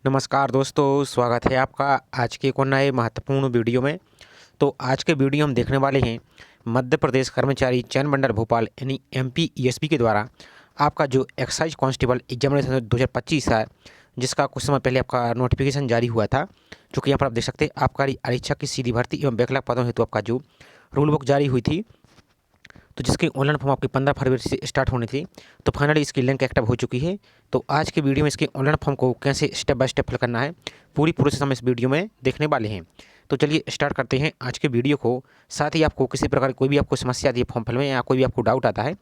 नमस्कार दोस्तों, स्वागत है आपका आज के एक और नए महत्वपूर्ण वीडियो में। तो आज के वीडियो हम देखने वाले हैं मध्य प्रदेश कर्मचारी चयन मंडल भोपाल यानी MPESB के द्वारा आपका जो एक्साइज कांस्टेबल एग्जामिनेशन 2025 है, जिसका कुछ समय पहले आपका नोटिफिकेशन जारी हुआ था, जो कि यहाँ पर आप देख सकते हैं आबकारी आरक्षक की सीधी भर्ती एवं बैकलॉग पदों हेतु आपका जो रूल बुक जारी हुई थी, तो जिसकी ऑनलाइन फॉर्म आपकी 15 फरवरी से स्टार्ट होनी थी। तो फाइनली इसकी लिंक एक्टिव हो चुकी है। तो आज की वीडियो में इसके ऑनलाइन फॉर्म को कैसे स्टेप बाय स्टेप फिल करना है, पूरी प्रोसेस हम इस वीडियो में देखने वाले हैं। तो चलिए स्टार्ट करते हैं आज के वीडियो को। साथ ही आपको किसी प्रकार की कोई भी आपको समस्या आती है फॉर्म फिल में या कोई भी आपको डाउट आता है,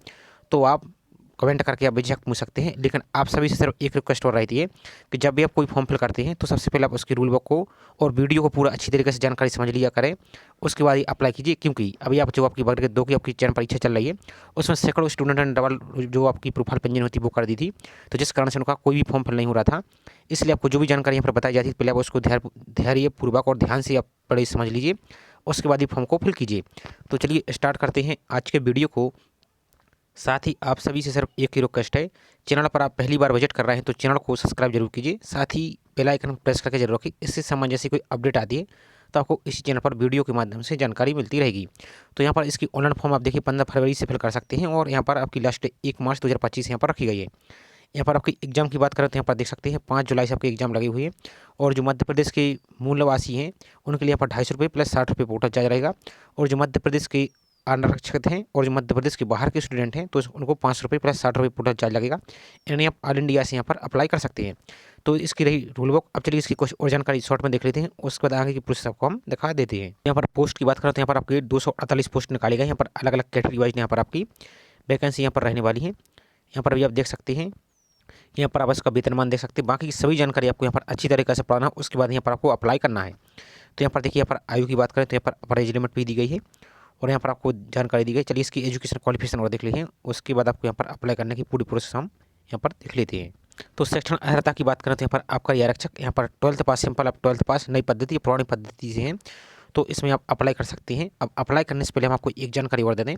तो आप कमेंट करके आप बेझिझक पूछ सकते हैं। लेकिन आप सभी से सिर्फ एक रिक्वेस्ट और रहती है कि जब भी आप कोई फॉर्म फिल करते हैं तो सबसे पहले आप उसकी रूल बुक को और वीडियो को पूरा अच्छी तरीके से जानकारी समझ लिया करें, उसके बाद ही अप्लाई कीजिए। क्योंकि अभी आप जो आपकी वर्ग 2 की आपकी चयन परीक्षा चल रही है, उसमें सैकड़ों स्टूडेंट ने डबल जो आपकी प्रोफाइल पंजीयन होती है वो कर दी थी, तो जिस कारण से उनका कोई भी फॉर्म फिल नहीं हो रहा था। इसलिए आपको जो भी जानकारी यहाँ पर बताई जाती है, पहले आप उसको धैर्यपूर्वक और ध्यान से आप पढ़े समझ लीजिए, उसके बाद ही फॉर्म को फिल कीजिए। तो चलिए स्टार्ट करते हैं आज के वीडियो को। साथ ही आप सभी से सिर्फ एक ही रिक्वेस्ट है, चैनल पर आप पहली बार विजिट कर रहे हैं तो चैनल को सब्सक्राइब जरूर कीजिए। साथ ही बेल आइकन प्रेस करके जरूर रखिए, इससे संबंधित जैसी कोई अपडेट आती है तो आपको इसी चैनल पर वीडियो के माध्यम से जानकारी मिलती रहेगी। तो यहाँ पर इसकी ऑनलाइन फॉर्म आप देखिए 15 फरवरी से फिल कर सकते हैं, और यहाँ पर आपकी लास्ट 1 मार्च 2025 यहाँ पर रखी गई है। यहाँ पर आपकी एग्जाम की बात करें तो यहाँ पर देख सकते हैं 5 जुलाई से आपकी एग्जाम लगी हुई है। और जो मध्य प्रदेश के मूल निवासी हैं उनके लिए यहाँ पर 250 रुपये प्लस 60 रुपये पोर्टल चार्ज रहेगा। और जो मध्य प्रदेश के आरक्षित हैं और जो मध्य प्रदेश के बाहर के स्टूडेंट हैं तो उनको 500 रुपये प्लस 60 रुपये पोर्टल चार्ज लगेगा। यानी आप ऑल इंडिया से यहाँ पर अप्लाई कर सकते हैं। तो इसकी रही रूल बुक। अब चलिए इसकी कुछ और जानकारी शॉर्ट में देख लेते हैं, उसके बाद आगे की प्रोसेस आपको हम दिखा देते हैं। यहाँ पर पोस्ट की बात करें तो यहाँ पर आपकी 248 पोस्ट निकाली गई। यहाँ पर अलग अलग कैटेगरी वाइज यहाँ पर आपकी वैकेंसी यहाँ पर रहने वाली है। यहाँ पर भी आप देख सकते हैं, यहाँ पर आप इसका वेतनमान देख सकते हैं। बाकी की सभी जानकारी आपको यहाँ पर अच्छी तरीके से पढ़ना है, उसके बाद यहाँ पर आपको अप्लाई करना है। तो यहाँ पर देखिए, यहाँ पर आयु की बात करें तो यहाँ पर अपर एज लिमिट भी दी गई है और यहाँ पर आपको जानकारी दी गई। चलिए इसकी एजुकेशन क्वालिफिकेशन और देख लीजिए, उसके बाद आपको यहाँ पर अप्लाई करने की पूरी प्रोसेस हम यहाँ पर देख लेते हैं। तो सेक्शन अर्हता की बात करें तो यहाँ पर आपका आरक्षक यहाँ पर 12th पास, सिंपल आप 12th पास, नई पद्धति पुरानी पद्धति से हैं, तो इसमें आप अप्लाई कर सकते हैं। अब अप्लाई करने से पहले हम आपको एक जानकारी और दे दें,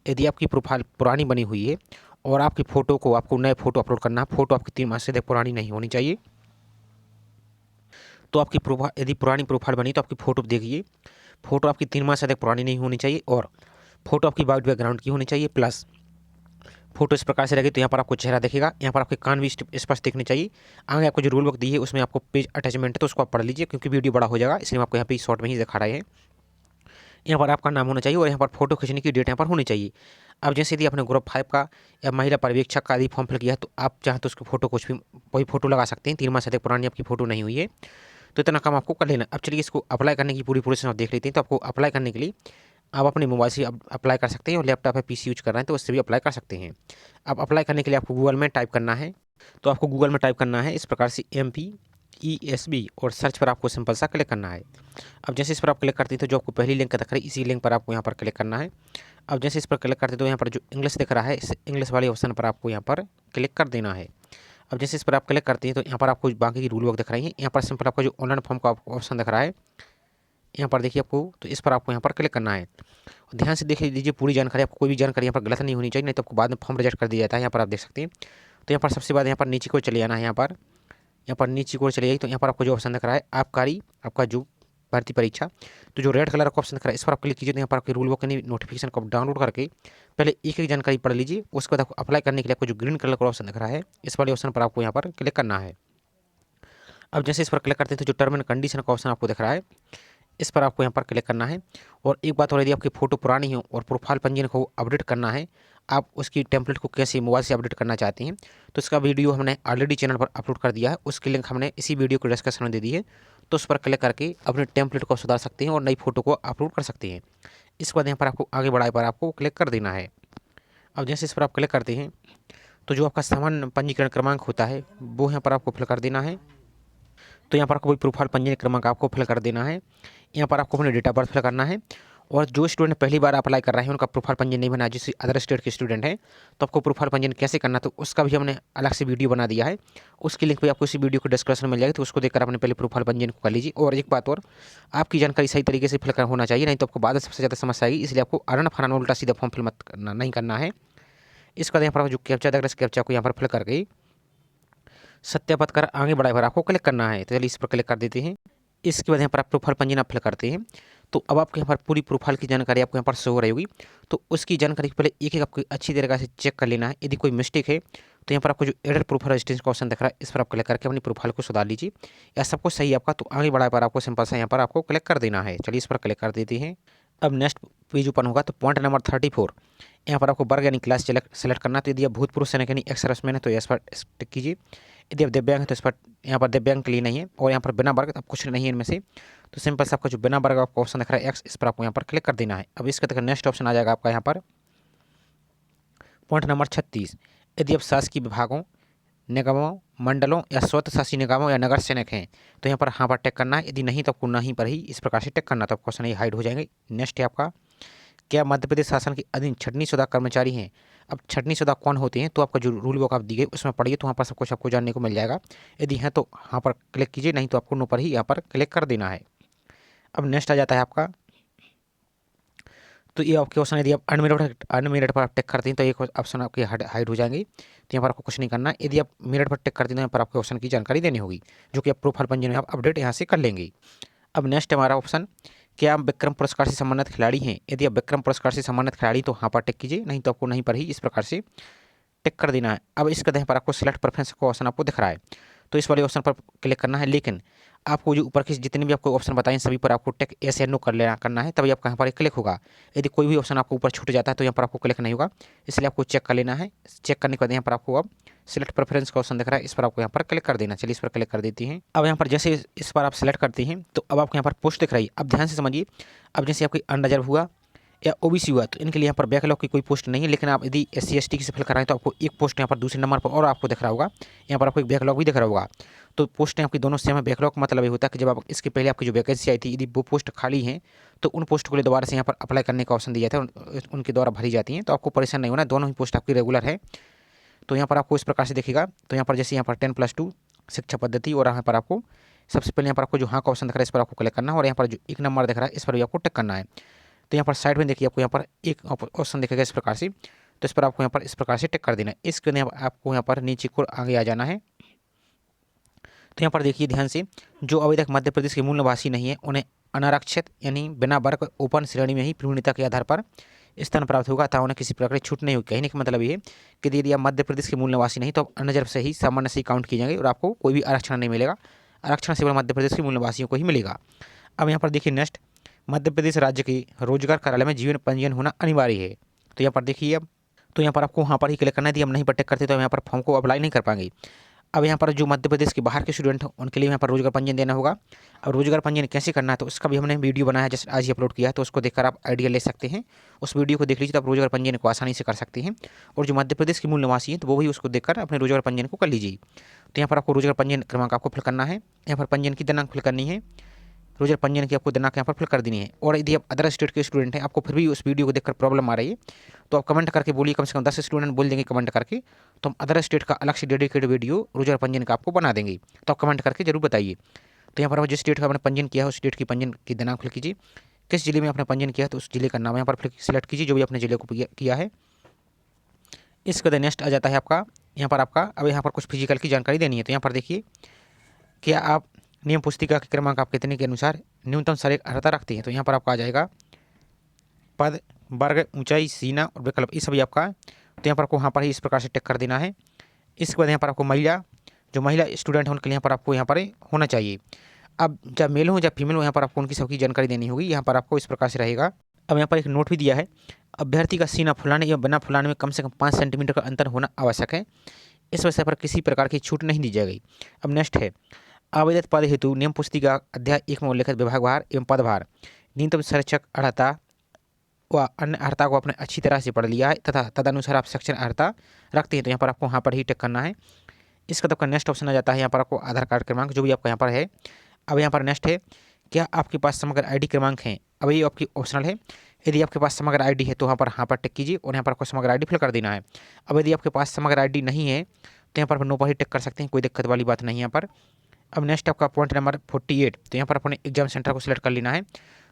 यदि आपकी प्रोफाइल पुरानी बनी हुई है और आपकी फ़ोटो को आपको नए फ़ोटो अपलोड करना है, फ़ोटो आपकी 3 माह से अधिक पुरानी नहीं होनी चाहिए। तो आपकी प्रोफाइल यदि पुरानी प्रोफाइल बनी तो आपकी फ़ोटो देखिए, फ़ोटो आपकी 3 माह से अधिक पुरानी नहीं होनी चाहिए और फोटो आपकी वाइट बैकग्राउंड की होनी चाहिए। प्लस फोटो इस प्रकार से लगे तो यहाँ पर आपको चेहरा दिखेगा, यहाँ पर आपके कान भी स्पष्ट दिखने चाहिए। आगे आपको जो रूल बुक दी है उसमें आपको पेज अटैचमेंट है, तो उसको आप पढ़ लीजिए क्योंकि वीडियो बड़ा हो जाएगा, इसलिए हम आपको यहाँ पे शॉर्ट में ही दिखा रहे हैं। यहाँ पर आपका नाम होना चाहिए और यहाँ पर फोटो खींचने की डेट यहाँ पर होनी चाहिए। अब जैसे यदि आपने ग्रुप 5 का या महिला पर्यवेक्षक का यदि फॉर्म फिल किया है तो आप चाहें तो उसकी फ़ोटो कुछ भी कोई फ़ोटो लगा सकते हैं। 3 माह से अधिक पुरानी आपकी फ़ोटो नहीं हुई है तो इतना काम आपको कर लेना। अब चलिए इसको अप्लाई करने की पूरी प्रोसेस आप देख लेते हैं। तो आपको अप्लाई करने के लिए आप अपने मोबाइल से अप्लाई कर सकते हैं, और लैपटॉप या PC यूज कर रहे हैं तो उससे भी अप्लाई कर सकते हैं। अब अप्लाई करने के लिए आपको गूगल में टाइप करना है, तो आपको गूगल में टाइप करना है इस प्रकार से MPESB और सर्च पर आपको सिंपल सा क्लिक करना है। अब जैसे इस पर आप क्लिक करते हैं तो जो आपको पहली लिंक दिख रही है इसी लिंक पर आपको यहाँ पर क्लिक करना है। अब जैसे इस पर क्लिक करते हैं तो यहाँ पर जो इंग्लिश दिख रहा है इस इंग्लिश वाले ऑप्शन पर आपको यहाँ पर क्लिक कर देना है। अब जैसे इस पर आप क्लिक करते हैं तो यहाँ पर आपको बाकी की रूल बुक दिख रही है। यहाँ पर सिंपल आपका जो ऑनलाइन फॉर्म का ऑप्शन दिख रहा है, यहाँ पर देखिए आपको, तो इस पर आपको यहाँ पर क्लिक करना है। ध्यान से देख लीजिए पूरी जानकारी, आपको कोई भी जानकारी यहाँ पर गलत नहीं होनी चाहिए, नहीं तो आपको बाद में फॉर्म रिजेक्ट कर दिया जाता है। यहाँ पर आप देख सकते हैं। तो यहाँ पर सबसे बाद यहाँ पर नीचे को चले जाना है। यहाँ पर नीचे को चले जाइए तो यहाँ पर आपको जो ऑप्शन दिख रहा है आबकारी आपका जो भर्ती परीक्षा, तो जो रेड कलर का ऑप्शन दिख रहा है इस पर आप क्लिक कीजिए। तो यहाँ पर आपके रूल बुक नोटिफिकेशन को डाउनलोड करके पहले एक एक जानकारी पढ़ लीजिए, उसके बाद आपको अप्लाई करने के लिए आपको जो ग्रीन कलर का ऑप्शन दिख रहा है इस वाले ऑप्शन पर आपको यहाँ पर क्लिक करना है। अब जैसे इस पर क्लिक करते हैं तो जो टर्म एंड कंडीशन का ऑप्शन आपको दिख रहा है इस पर आपको यहाँ पर क्लिक करना है। और एक बात और, यदि आपकी फ़ोटो पुरानी हो और प्रोफाइल पंजीयन को अपडेट करना है, आप उसकी टेम्पलेट को कैसे मोबाइल से अपडेट करना चाहते हैं तो इसका वीडियो हमने ऑलरेडी चैनल पर अपलोड कर दिया है, उसकी लिंक हमने इसी वीडियो को डिस्क्रिप्शन में दे दी है। तो उस पर क्लिक करके अपने टेम्पलेट को सुधार सकते हैं और नई फ़ोटो को अपलोड कर सकते हैं। इसके बाद यहाँ पर आपको आगे बढ़ाए पर आपको क्लिक कर देना है। अब जैसे इस पर आप क्लिक करते हैं तो जो आपका सामान्य पंजीकरण क्रमांक होता है वो यहाँ पर आपको फिल कर देना है। तो यहाँ पर आपको कोई प्रोफाइल पंजीयन क्रमांक आपको फिल कर देना है। यहाँ पर आपको अपने डेट ऑफ बर्थ फिल करना है। और जो स्टूडेंट पहली बार अप्लाई कर रहे हैं उनका प्रोफाइल पंजीयन नहीं बना, जैसे अदर स्टेट के स्टूडेंट हैं, तो आपको प्रोफाइल पंजीयन कैसे करना तो उसका भी हमने अलग से वीडियो बना दिया है, उसकी लिंक भी आपको इसी वीडियो को डिस्क्रिप्शन में मिल जाएगी, तो उसको देखकर अपने पहले प्रोफाइल पंजीयन को कर लीजिए। और एक बात और, आपकी जानकारी सही तरीके से फिल होना चाहिए, नहीं तो आपको बाद में सबसे ज़्यादा समस्या आएगी, इसलिए आपको अरन फराना उल्टा सीधा फॉर्म फिल मत करना, नहीं करना है। इसके बाद यहाँ पर जो कैप्चा देख रहे हैं इस कैप्चा को यहाँ पर फिल करके सत्यापित कर आगे बढ़ाए पर आपको क्लिक करना है। तो चलिए इस पर क्लिक कर देते हैं। इसके बाद यहाँ पर आप प्रोफाइल पंजीयन आप फिल करते हैं। तो अब आपके यहाँ पर पूरी प्रोफाइल की जानकारी आपको यहाँ पर शो हो रही होगी। तो उसकी जानकारी पहले एक एक आपको अच्छी तरीके से चेक कर लेना है। यदि कोई मिस्टेक है तो यहाँ पर आपको जो एडिट प्रोफाइल रजिस्ट्रेशन का ऑप्शन दिख रहा है, इस पर आप क्लिक करके अपनी प्रोफाइल को सुधार लीजिए। या सब कुछ सही है आपका, तो आगे बढ़ाए पर आपको सिंपल सा यहाँ पर आपको क्लिक कर देना है। चलिए इस पर क्लिक कर देते हैं। अब नेक्स्ट पेज ओपन होगा। तो पॉइंट नंबर 34 यहाँ पर आपको वर्ग यानी क्लास सेलेक्ट करना है। तो यदि आप भूतपूर्व सैनिक यानी एक्स सर्विसमैन है तो इस पर टिक कीजिए। यदि आप दिव्यांग है तो इस पर यहाँ पर दिव्यांग के लिए नहीं है। और यहाँ पर बिना वर्ग अब कुछ नहीं है इनमें से। तो सिंपल से आपका जो बिना वर्ग आपको ऑप्शन दिख रहा है एक्स, इस पर आपको यहाँ पर क्लिक कर देना है। अब इसके तक नेक्स्ट ऑप्शन आ जाएगा आपका यहाँ पर पॉइंट नंबर 36। यदि आप शासकीय विभागों, निगमों, मंडलों या स्वतः शासी निगमों या नगर सेवक हैं तो यहाँ पर हाँ पर टिक करना है। यदि नहीं तो आपको नहीं पर ही इस प्रकार से टिक करना, तो क्वेश्चन ये हाइड हो जाएंगे। नेक्स्ट है आपका, क्या मध्य प्रदेश शासन के अधीन छटनीशुदा कर्मचारी हैं? अब छटनीशुदा कौन होते हैं, तो आपका जो रूल बुक आप दी गई उसमें पढ़िए, तो वहाँ पर सब कुछ आपको जानने को मिल जाएगा। यदि है तो हाँ पर क्लिक कीजिए, नहीं तो आपको नो पर ही यहाँ पर क्लिक कर देना है। अब नेक्स्ट आ जाता है आपका, तो ये आपके ऑप्शन यदि आप अनमेरिड पर आप टिक करते हैं तो एक ऑप्शन आपके हाइड हो जाएंगे। तो यहाँ पर आपको कुछ नहीं करना। यदि आप मेरिट पर टिक करते हैं तो यहाँ पर आपके ऑप्शन की जानकारी देनी होगी, जो कि आप प्रोफाइल पंजीयन में आप अपडेट यहाँ से कर लेंगे। अब नेक्स्ट हमारा ऑप्शन, क्या आप विक्रम पुरस्कार से संबंधित खिलाड़ी हैं? यदि आप विक्रम पुरस्कार से संबंधित खिलाड़ी तो हाँ पर टिक कीजिए, नहीं तो आपको नहीं पर ही इस प्रकार से टिक कर देना है। अब इसके यहाँ पर आपको सिलेक्ट प्रेफरेंस का ऑप्शन आपको दिख रहा है, तो इस वाले ऑप्शन पर क्लिक करना है। लेकिन आपको जो ऊपर के जितने भी आपको ऑप्शन बताएं सभी पर आपको टिक यस या नो करना है, तभी आपका यहाँ पर क्लिक होगा। यदि कोई भी ऑप्शन आपको ऊपर छूट जाता है तो यहाँ पर आपको क्लिक नहीं होगा, इसलिए आपको चेक कर लेना है। चेक करने के बाद यहाँ पर आपको अब सिलेक्ट प्रेफरेंस का ऑप्शन दिख रहा है, इस पर आपको यहाँ पर क्लिक कर देना। चलिए इस पर क्लिक कर देती हैं। अब यहाँ पर जैसे इस पर आप सिलेक्ट करते हैं तो अब आपको यहाँ पर पोस्ट दिख रही है। अब ध्यान से समझिए, अब जैसे आपकी अनरिजर्व हुआ या ओबीसी हुआ तो इनके लिए यहाँ पर बैकलॉग की कोई पोस्ट नहीं है। लेकिन आप यदि SC ST की से फिल कराएं तो आपको एक पोस्ट यहाँ पर दूसरे नंबर पर और आपको दिख रहा होगा, यहाँ पर आपको एक बैकलॉग भी दिख रहा होगा। तो पोस्टें आपकी दोनों सेम है। बैकलॉग मतलब ये होता है कि जब आप इसके पहले आपकी जो वैकेंसी आई थी यदि वो पोस्ट खाली हैं तो उन पोस्ट को लिए दोबारा से यहाँ पर अप्लाई करने का ऑप्शन दिया था, उनके द्वारा भरी जाती हैं। तो आपको परेशान नहीं होना, दोनों ही पोस्ट आपकी रेगुलर है। तो यहाँ पर आपको इस प्रकार से दिखेगा। तो यहाँ पर जैसे यहाँ पर 10+2 शिक्षा पद्धति, और यहाँ पर आपको सबसे पहले यहाँ पर आपको जो हाँ का ऑप्शन दिख रहा है इस पर आपको क्लिक करना है। और यहाँ पर जो एक नंबर दिख रहा है इस पर भी आपको टिक करना है। तो यहाँ पर साइड में देखिए आपको यहाँ पर एक ऑप्शन दिखेगा इस प्रकार से, तो इस पर आपको यहाँ पर इस प्रकार से टिक कर देना है। इसके लिए आपको यहाँ पर नीचे को आगे आ जाना है। तो यहाँ पर देखिए ध्यान से, जो अभी तक मध्य प्रदेश के मूल निवासी नहीं है उन्हें अनारक्षित यानी बिना वर्ग ओपन श्रेणी में ही पूर्णता के आधार पर स्थान प्राप्त होगा, अतः उन्हें किसी प्रकार की छूट नहीं होगी। कहने का मतलब ये है कि यदि आप मध्य प्रदेश के मूल निवासी नहीं तो आप अनरिजर्व से ही सामान्य से ही काउंट किए जाएंगे और आपको कोई भी आरक्षण नहीं मिलेगा। आरक्षण केवल मध्य प्रदेश के मूल निवासियों को ही मिलेगा। अब यहाँ पर देखिए नेक्स्ट, मध्य प्रदेश राज्य के रोजगार कार्यालय में जीवन पंजीयन होना अनिवार्य है। तो यहाँ पर देखिए, अब तो यहाँ पर आपको वहाँ पर ही क्लिक करना है। यदि हम नहीं पर टिक करते तो यहाँ पर फॉर्म को अप्लाई नहीं कर पाएंगे। अब यहाँ पर जो मध्य प्रदेश के बाहर के स्टूडेंट हैं उनके लिए यहाँ पर रोजगार पंजीयन देना होगा। अब रोजगार पंजीयन कैसे करना है तो उसका भी हमने वीडियो बनाया, जैसे आज ही अपलोड किया है, तो उसको देखकर आप आइडिया ले सकते हैं। उस वीडियो को देख लीजिए तो आप रोजगार पंजीयन को आसानी से कर सकते हैं। और जो मध्य प्रदेश के मूल निवासी हैं तो वो भी उसको देखकर अपने रोजगार पंजीयन को कर लीजिए। तो यहाँ पर आपको रोजगार पंजीयन क्रमांक आपको फिल करना है, यहाँ पर पंजीयन की दिनांक फिल करनी है, रोजगार पंजीयन की आपको दिनांक यहाँ पर फिल कर देनी है। और यदि आप अदर स्टेट के स्टूडेंट हैं, आपको फिर भी उस वीडियो को देखकर प्रॉब्लम आ रही है तो आप कमेंट करके बोलिए, कम से कम 10 स्टूडेंट बोल देंगे कमेंट करके, तो हम अदर स्टेट का अलग से डेडिकेटेड वीडियो रोजगार पंजीयन का आपको बना देंगे। तो आप कमेंट करके जरूर बताइए। तो यहाँ पर आप जिस स्टेट का आपने पंजीयन किया है उस स्टेट की पंजीयन की दिनांक फिल कीजिए। किस जिले में आपने पंजीयन किया है तो उस जिले का नाम यहाँ पर सिलेक्ट कीजिए, जो भी अपने जिले को किया है। इसके बाद नेक्स्ट आ जाता है आपका, यहाँ पर आपका अब यहाँ पर कुछ फिजिकल की जानकारी देनी है। तो यहाँ पर देखिए, क्या आप नियम पुस्तिका के क्रमांक आप कितने के अनुसार न्यूनतम शारीरिक अर्हता रखते हैं? तो यहाँ पर आपका आ जाएगा पद, वर्ग, ऊंचाई, सीना और विकल्प, ये सभी आपका। तो यहाँ पर आपको यहाँ पर ही इस प्रकार से टिक कर देना है। इसके बाद यहाँ पर आपको महिला, जो महिला स्टूडेंट है उनके लिए यहाँ पर आपको यहाँ पर होना चाहिए। अब जब मेल हो या फीमेल हो यहाँ पर आपको उनकी सबकी जानकारी देनी होगी। यहाँ पर आपको इस प्रकार से रहेगा। अब यहाँ पर एक नोट भी दिया है, अभ्यर्थी का सीना फुलाने या बिना फुलाने में कम से कम 5 सेंटीमीटर का अंतर होना आवश्यक है। इस विषय पर किसी प्रकार की छूट नहीं दी जाएगी। अब नेक्स्ट है, आवेदित पद हेतु नियम पुस्तिका अध्याय 1 में उल्लिखित विभागवार एवं पदभार न्यूनतम संरक्षक अर्हता व अन्य अर्हता को आपने अच्छी तरह से पढ़ लिया है तथा तदनुसार आप सेक्शन अर्हता रखते हैं, तो यहाँ पर आपको यहाँ पर ही टिक करना है। इसका तो नेक्स्ट ऑप्शन आ जाता है, यहाँ पर आपको आधार कार्ड क्रमांक जो भी आपका यहाँ पर है। अब यहाँ पर नेक्स्ट है, क्या आपके पास समग्र ID क्रमांक हैं? अब ये आपकी ऑप्शनल है। यदि आपके पास समग्र ID है तो यहाँ पर टिक कीजिए और यहाँ पर आपको समग्र ID फिल कर देना है। अब यदि आपके पास समग्र ID नहीं है तो यहाँ पर नो पर ही टिक कर सकते हैं, कोई दिक्कत वाली बात नहीं है यहाँ पर। अब नेक्स्ट आपका पॉइंट नंबर 48, तो यहाँ पर अपने एग्जाम सेंटर को सिलेक्ट कर लेना है। तो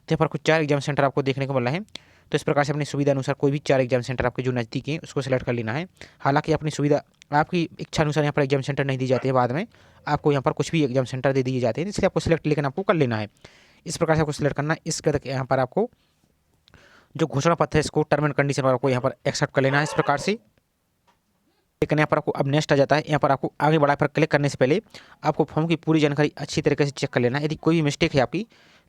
यहाँ पर कुछ 4 एग्जाम सेंटर आपको देखने को मिल रहे हैं। तो इस प्रकार से अपनी सुविधा अनुसार कोई भी 4 एग्जाम सेंटर आपके जो नज़दीक हैं उसको सेलेक्ट कर लेना है। हालांकि अपनी सुविधा आपकी इच्छा अनुसार यहाँ पर एग्जाम सेंटर नहीं दी जाती है, बाद में आपको यहाँ पर कुछ भी एग्जाम सेंटर दे दिए जाते हैं, इसलिए आपको सिलेक्ट लेकिन आपको कर लेना है। इस प्रकार से आपको सिलेक्ट करना है। इसके बाद यहाँ पर आपको जो घोषणा पत्र है इसको टर्म एंड कंडीशन पर आपको यहाँ पर एक्सेप्ट कर लेना है इस प्रकार से। लेकिन यहाँ पर आपको अब नेक्स्ट आ जाता है। यहाँ पर आपको आगे बढ़ा पर क्लिक करने से पहले आपको फॉर्म की पूरी जानकारी अच्छी तरीके से चेक कर लेना है। यदि कोई भी मिस्टेक है आपकी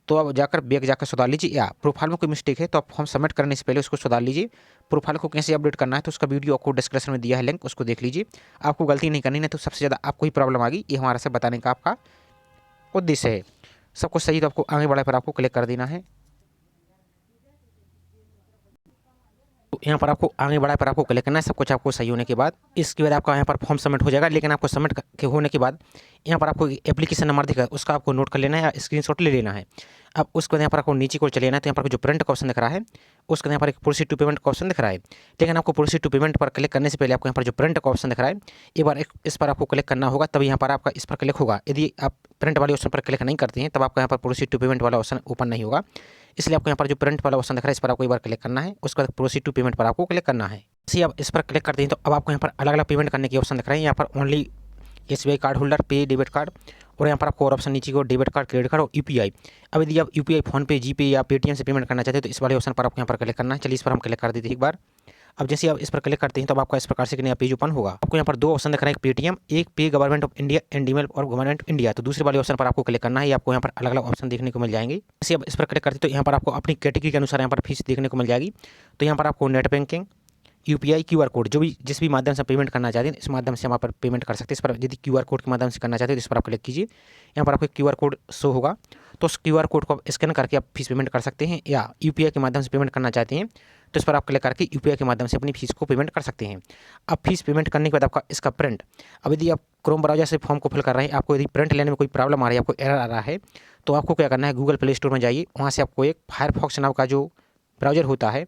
तो आप जाकर बैक जाकर सुधार लीजिए, या प्रोफाइल में कोई मिस्टेक है तो आप फॉर्म सबमिट करने से पहले उसको सुधार लीजिए। प्रोफाइल को कैसे अपडेट करना है तो उसका वीडियो आपको डिस्क्रिप्शन में दिया है लिंक, उसको देख लीजिए। आपको गलती नहीं करनी है तो सबसे ज़्यादा आपको ही प्रॉब्लम आ गई, ये हमारा से बताने का आपका उद्देश्य है। सब कुछ सही तो आपको आगे बढ़ा पर आपको क्लिक कर देना है। तो यहाँ पर आपको आगे बढ़ा पर आपको क्लिक करना है। सब कुछ आपको सही होने के बाद इसके बाद आपका यहाँ पर फॉर्म सबमिट हो जाएगा। लेकिन आपको सबमिट के होने के बाद यहाँ पर आपको एप्लीकेशन नंबर दिखा उसका आपको नोट कर लेना है या स्क्रीनशॉट ले लेना है। अब उसके बाद यहाँ पर आपको नीचे को चले जाना है। तो यहाँ पर जो प्रिंट का ऑप्शन दिख रहा है उसके यहाँ पर एक प्रोसीड टू पेमेंट का ऑप्शन दिख रहा है। लेकिन आपको प्रोसीड टू पेमेंट पर क्लिक करने से पहले आपको यहाँ पर जो प्रिंट का ऑप्शन दिख रहा है एक बार इस पर आपको क्लिक करना होगा, तभी यहाँ पर आपका इस पर क्लिक होगा। यदि आप प्रिंट वाले ऑप्शन पर क्लिक नहीं करते हैं तब आपका यहाँ पर प्रोसीड टू पेमेंट वाला ऑप्शन ओपन नहीं होगा। इसलिए आपको यहाँ पर जो प्रिंट वाला ऑप्शन दिख रहा है इस पर आपको एक बार क्लिक करना है। उसके बाद प्रोसीड टू पेमेंट पर आपको क्लिक करना है। इसी आप इस पर क्लिक करते हैं तो अब आपको यहाँ पर अलग अलग पेमेंट करने के ऑप्शन दिख रहे हैं। यहाँ पर ओनली SBI कार्ड होल्डर, पे डेबिट कार्ड, और यहाँ पर आपको और ऑप्शन नीचे को डेबिट कार्ड, क्रेडिट कार्ड और UPI। अब यदि आप UPI, फोनपे, जीपे या पेटीएम से पेमेंट करना चाहते हैं तो इस वाले ऑप्शन पर आपको यहाँ पर क्लिक करना है। चलिए इस पर हम क्लिक कर देते हैं एक बार। अब जैसे आप इस पर क्लिक करते हैं तो आपका इस प्रकार से नया पेज ओपन होगा। आपको यहाँ पर दो ऑप्शन दिख रहे हैं, एक पेटीएम, एक पे government of India and email और गवर्नमेंट इंडिया। तो दूसरे वाले ऑप्शन पर आपको क्लिक करना है। आपको यहाँ पर अलग अलग ऑप्शन देखने को मिल जाएंगे। जैसे आप इस पर क्लिक करते हैं तो यहाँ पर आपको अपनी कैटेगरी के अनुसार यहाँ पर फीस देखने को मिल जाएगी। तो यहाँ पर आपको net banking, UPI, QR code, जो भी जिस भी माध्यम से पेमेंट करना चाहते हैं इस माध्यम से यहाँ पर पेमेंट कर सकते हैं। इस पर यदि QR कोड के माध्यम से करना चाहते हैं तो इस पर आप क्लिक कीजिए। यहाँ पर आपको QR कोड शो होगा तो उस QR कोड को स्कैन करके आप फीस पेमेंट कर सकते हैं, या UPI के माध्यम से पेमेंट करना चाहते हैं तो इस पर आप क्लिक करके UPI के माध्यम से अपनी फीस को पेमेंट कर सकते हैं। अब फीस पेमेंट करने के बाद आपका इसका प्रिंट, अब यदि आप क्रोम ब्राउजर से फॉर्म को फिल कर रहे हैं, आपको यदि प्रिंट लेने में कोई प्रॉब्लम आ रही है, आपको एरर आ रहा है, तो आपको क्या करना है, गूगल प्ले स्टोर में जाइए, वहाँ से आपको एक फायरफॉक्स नाम का जो ब्राउजर होता है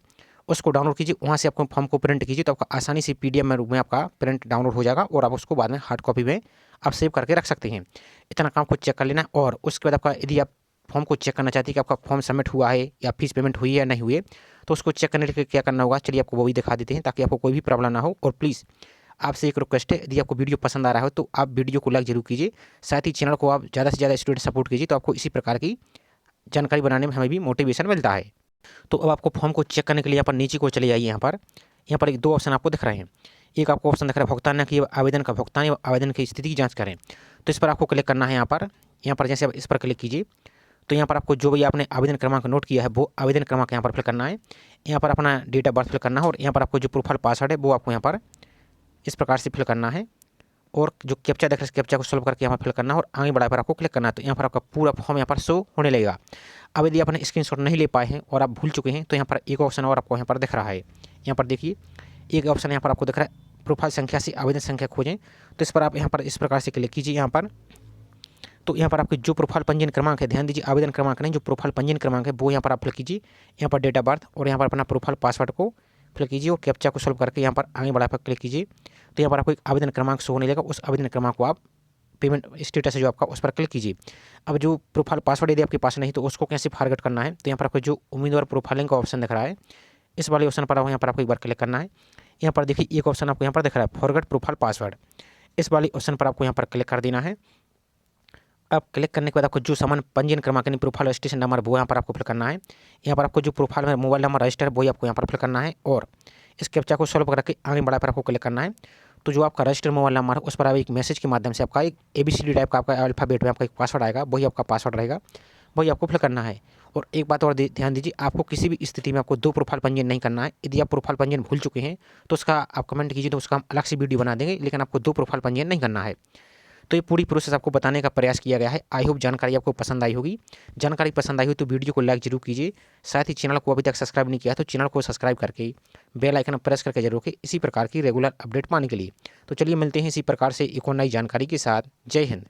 उसको डाउनलोड कीजिए। वहाँ से आपको फॉर्म को प्रिंट कीजिए तो आपका आसानी से PDF में रूप में आपका प्रिंट डाउनलोड हो जाएगा और आप उसको बाद में हार्ड कॉपी में आप सेव करके रख सकते हैं। इतना काम को चेक कर लेना। और उसके बाद आपका यदि आप फॉर्म को चेक करना चाहते हैं कि आपका फॉर्म सबमिट हुआ है या फीस पेमेंट हुई है या नहीं हुई है, तो उसको चेक करने के लिए क्या करना होगा, चलिए आपको वो भी दिखा देते हैं ताकि आपको कोई भी प्रॉब्लम ना हो। और प्लीज़ आपसे एक रिक्वेस्ट है, यदि आपको वीडियो पसंद आ रहा हो तो आप वीडियो को लाइक जरूर कीजिए। साथ ही चैनल को आप ज़्यादा से ज़्यादा स्टूडेंट सपोर्ट कीजिए, तो आपको इसी प्रकार की जानकारी बनाने में हमें भी मोटिवेशन मिलता है। तो अब आपको फॉर्म को चेक करने के लिए यहाँ पर नीचे को चले जाइए। यहाँ पर एक दो ऑप्शन आपको दिख रहे हैं। एक आपको ऑप्शन दिख रहा है भुगतान न किए आवेदन का भुगतान या आवेदन की स्थिति की जांच करें, तो इस पर आपको क्लिक करना है। यहाँ पर जैसे आप इस पर क्लिक कीजिए तो यहाँ पर आपको जो भी आपने आवेदन क्रमांक नोट किया है वो आवेदन क्रमांक यहाँ पर फिल करना है। यहाँ पर अपना डेट ऑफ बर्थ फिल करना है और यहाँ पर आपको जो प्रोफाइल पासवर्ड है वो आपको यहाँ पर इस प्रकार से फिल करना है। और जो कैप्चा देख रहे हैं कैप्चा को सॉल्व करके यहाँ पर फिल करना है और आगे बढ़ा पर आपको क्लिक करना है। तो यहाँ पर आपका पूरा फॉर्म यहाँ पर शो होने लगेगा। अब यदि आपने स्क्रीनशॉट नहीं ले पाए हैं और आप भूल चुके हैं तो यहाँ पर एक ऑप्शन और आपको यहाँ पर दिख रहा है। यहाँ पर देखिए एक ऑप्शन यहाँ पर आपको दिख रहा है, प्रोफाइल संख्या से आवेदन संख्या खोजें, तो इस पर आप यहाँ पर इस प्रकार से क्लिक कीजिए। यहाँ पर तो यहाँ पर आपके जो प्रोफाइल पंजीयन क्रमांक है, ध्यान दीजिए आवेदन क्रमांक नहीं, जो प्रोफाइल पंजीयन क्रमांक है वो यहाँ पर आप फिल कीजिए। यहाँ पर डेट ऑफ बर्थ और यहाँ पर अपना प्रोफाइल पासवर्ड को फिल कीजिए और कैप्चा को सॉल्व करके यहाँ पर आगे बढ़ा पर क्लिक कीजिए। तो यहाँ पर आपको एक आवेदन क्रमांक शो होने लगेगा, उस आवेदन क्रमांक को आप पेमेंट स्टेटस है जो आपका उस पर क्लिक कीजिए। अब जो प्रोफाइल पासवर्ड यदि आपके पास नहीं तो उसको कैसे फॉरगेट करना है, तो यहाँ पर आपको जो उम्मीदवार प्रोफाइलिंग का ऑप्शन दिख रहा है इस वाले ऑप्शन पर यहाँ पर आपको एक बार क्लिक करना है। यहाँ पर देखिए एक ऑप्शन आपको यहाँ पर दिख रहा है फॉरगेट प्रोफाइल पासवर्ड, इस वाले ऑप्शन पर आपको यहाँ पर क्लिक कर देना है। अब क्लिक करने के बाद आपको जो सामान पंजीयन क्रमांक यानी प्रोफाइल रजिस्ट्रेशन नंबर वो यहाँ पर आपको फिल करना है। यहाँ पर आपको जो प्रोफाइल में मोबाइल नंबर रजिस्टर है वही आपको यहाँ पर फिल करना है और इस कैप्चा को सॉल्व करके आगे बढ़ा पर आपको क्लिक करना है। तो जो आपका रजिस्टर मोबाइल नंबर है उस पर आप एक मैसेज के माध्यम से आपका एक ABCD टाइप का आपका अल्फ़ाबेट में आपका एक पासवर्ड आएगा, वही आपका पासवर्ड रहेगा, वही आपको फिल करना है। और एक बात और ध्यान दीजिए, आपको किसी भी स्थिति में आपको 2 प्रोफाइल पंजीयन नहीं करना है। यदि आप प्रोफाइल पंजीयन भूल चुके हैं तो उसका आप कमेंट कीजिए, तो उसका हम अलग से वीडियो बना देंगे, लेकिन आपको 2 प्रोफाइल पंजीयन नहीं करना है। तो ये पूरी प्रोसेस आपको बताने का प्रयास किया गया है। आई होप जानकारी आपको पसंद आई होगी। जानकारी पसंद आई हो तो वीडियो को लाइक जरूर कीजिए। साथ ही चैनल को अभी तक सब्सक्राइब नहीं किया तो चैनल को सब्सक्राइब करके बेल आइकन प्रेस करके जरूर रखें इसी प्रकार की रेगुलर अपडेट पाने के लिए। तो चलिए मिलते हैं इसी प्रकार से एक और नई जानकारी के साथ। जय हिंद।